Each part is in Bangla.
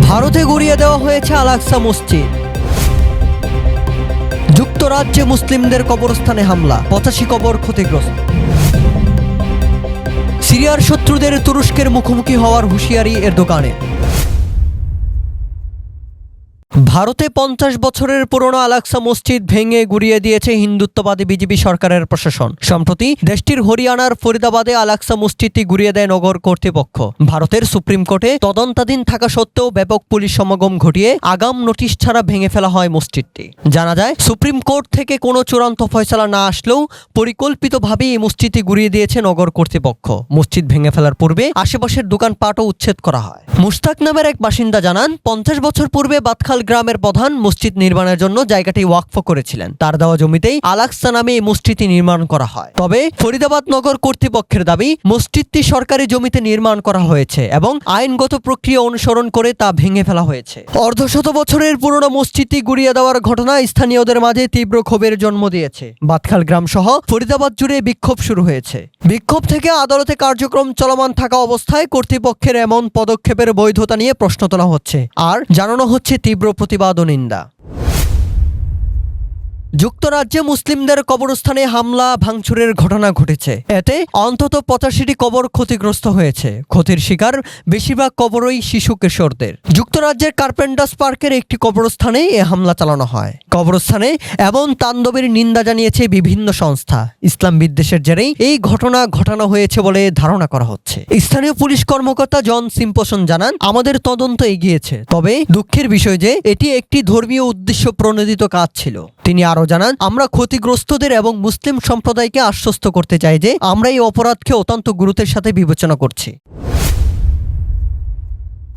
ভারতে গুড়িয়ে দেওয়া হয়েছে আল-আকসা মসজিদ। যুক্তরাজ্যে মুসলিমদের কবরস্থানে হামলা, 85 কবর ক্ষতিগ্রস্ত। সিরিয়ার শত্রুদের তুরস্কের মুখোমুখি হওয়ার হুঁশিয়ারি এরদোগানের। ভারতে 50 বছরের পুরনো আল-আকসা মসজিদ ভেঙে গুড়িয়ে দিয়েছে হিন্দুত্ববাদী বিজেপি সরকারের প্রশাসন। সম্প্রতি দেশটির হরিয়ানার ফরিদাবাদে আল-আকসা মসজিদটি গুড়িয়ে দেয় নগর কর্তৃপক্ষ। ভারতের সুপ্রিম কোর্টে তদন্তাধীন থাকা সত্ত্বেও ব্যাপক পুলিশ সমাগম ঘটিয়ে আগাম নোটিশ ছাড়া ভেঙে ফেলা হয় মসজিদটি। জানা যায়, সুপ্রিম কোর্ট থেকে কোনো চূড়ান্ত ফয়সালা না আসলেও পরিকল্পিতভাবেই এই মসজিদটি গুড়িয়ে দিয়েছে নগর কর্তৃপক্ষ। মসজিদ ভেঙে ফেলার পূর্বে আশেপাশের দোকানপাটও উচ্ছেদ করা হয়। মুশতাক নামের এক বাসিন্দা জানান, 50 বছর পূর্বে বাতখাল গ্রামের প্রধান মসজিদ নির্মাণের জন্য জায়গাটি ওয়াকফ করেছিলেন। তার দেওয়া জমিতেই আল-আকসা নামে এই মসজিদটি নির্মাণ করা হয়। তবে ফরিদাবাদ নগর কর্তৃপক্ষের দাবি, মসজিদটি সরকারি জমিতে নির্মাণ করা হয়েছে এবং আইনগত প্রক্রিয়া অনুসরণ করে তা ভেঙে ফেলা হয়েছে। অর্ধশত বছরের পুরনো মসজিদটি গুড়িয়ে দেওয়ার ঘটনা স্থানীয়দের মাঝে তীব্র ক্ষোভের জন্ম দিয়েছে। বাতখাল গ্রাম সহ ফরিদাবাদ জুড়ে বিক্ষোভ শুরু হয়েছে। বিক্ষোভ থেকে আদালতে কার্যক্রম চলমান থাকা অবস্থায় কর্তৃপক্ষের এমন পদক্ষেপের বৈধতা নিয়ে প্রশ্ন তোলা হচ্ছে আর জানানো হচ্ছে তীব্র প্রতিবাদ ও নিন্দা। যুক্তরাজ্যে মুসলিমদের কবরস্থানে হামলা ভাঙচুরের ঘটনা ঘটেছে। এতে অন্তত 85টি কবর ক্ষতিগ্রস্ত হয়েছে। ক্ষতির শিকার বেশিরভাগ কবরই শিশু কিশোরদের। যুক্তরাজ্যের কার্পেন্টার্স পার্কের একটি কবরস্থানে এ হামলা চালানো হয়। কবরস্থানে এমন তাণ্ডবের নিন্দা জানিয়েছে বিভিন্ন সংস্থা। ইসলাম বিদ্বেষের জেরেই এই ঘটনা ঘটানো হয়েছে বলে ধারণা করা হচ্ছে। স্থানীয় পুলিশ কর্মকর্তা জন সিম্পসন জানান, আমাদের তদন্ত এগিয়েছে, তবে দুঃখের বিষয় যে এটি একটি ধর্মীয় উদ্দেশ্য প্রণোদিত কাজ ছিল। তিনি আরও জানান, আমরা ক্ষতিগ্রস্তদের এবং মুসলিম সম্প্রদায়কে আশ্বস্ত করতে চাই যে আমরা এই অপরাধকে অত্যন্ত গুরুত্বের সাথে বিবেচনা করছি।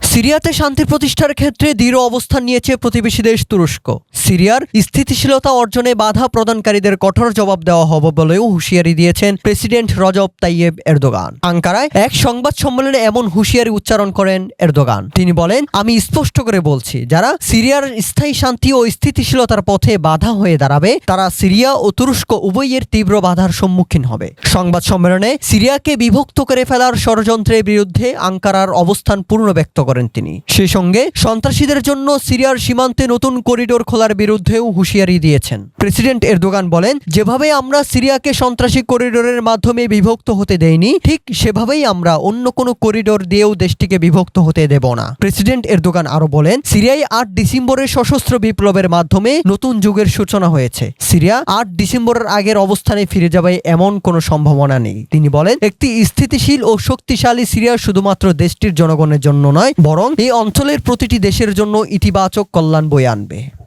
সিরিয়াতে শান্তি প্রতিষ্ঠার ক্ষেত্রে দৃঢ় অবস্থান নিয়েছে প্রতিবেশী দেশ তুরস্ক। সিরিয়ার স্থিতিশীলতা অর্জনে বাধা প্রদানকারীদের কঠোর জবাব দেওয়া হবে বলেও হুঁশিয়ারি দিয়েছেন প্রেসিডেন্ট রজব তাইয়েব এরদোগান। আঙ্কারায় এক সংবাদ সম্মেলনে এমন হুঁশিয়ারি উচ্চারণ করেন এরদোগান। তিনি বলেন, আমি স্পষ্ট করে বলছি, যারা সিরিয়ার স্থায়ী শান্তি ও স্থিতিশীলতার পথে বাধা হয়ে দাঁড়াবে তারা সিরিয়া ও তুরস্ক উভয়ের তীব্র বাধার সম্মুখীন হবে। সংবাদ সম্মেলনে সিরিয়াকে বিভক্ত করে ফেলার ষড়যন্ত্রের বিরুদ্ধে আঙ্কারার অবস্থান পূর্ণ ব্যক্ত করেন তিনি। সেই সঙ্গে সন্ত্রাসীদের জন্য সিরিয়ার সীমান্তে নতুন করিডোর খোলার বিরুদ্ধেও হুঁশিয়ারি দিয়েছেন। প্রেসিডেন্ট এরদোগান বলেন, যেভাবে আমরা সিরিয়াকে সন্ত্রাসী করিডোরের মাধ্যমে বিভক্ত হতে দেইনি, ঠিক সেভাবেই আমরা অন্য কোনো করিডোর দিয়েও দেশটিকে বিভক্ত হতে দেব না। প্রেসিডেন্ট এরদোগান আরো বলেন, সিরিয়ায় 8 ডিসেম্বরের সশস্ত্র বিপ্লবের মাধ্যমে নতুন যুগের সূচনা হয়েছে। সিরিয়া 8 ডিসেম্বরের আগের অবস্থানে ফিরে যাবে এমন কোনো সম্ভাবনা নেই। তিনি বলেন, একটি স্থিতিশীল ও শক্তিশালী সিরিয়া শুধুমাত্র দেশটির জনগণের জন্য নয়, বরং এই অঞ্চলের প্রতিটি দেশের জন্য ইতিবাচক কল্যাণ বয়ে আনবে।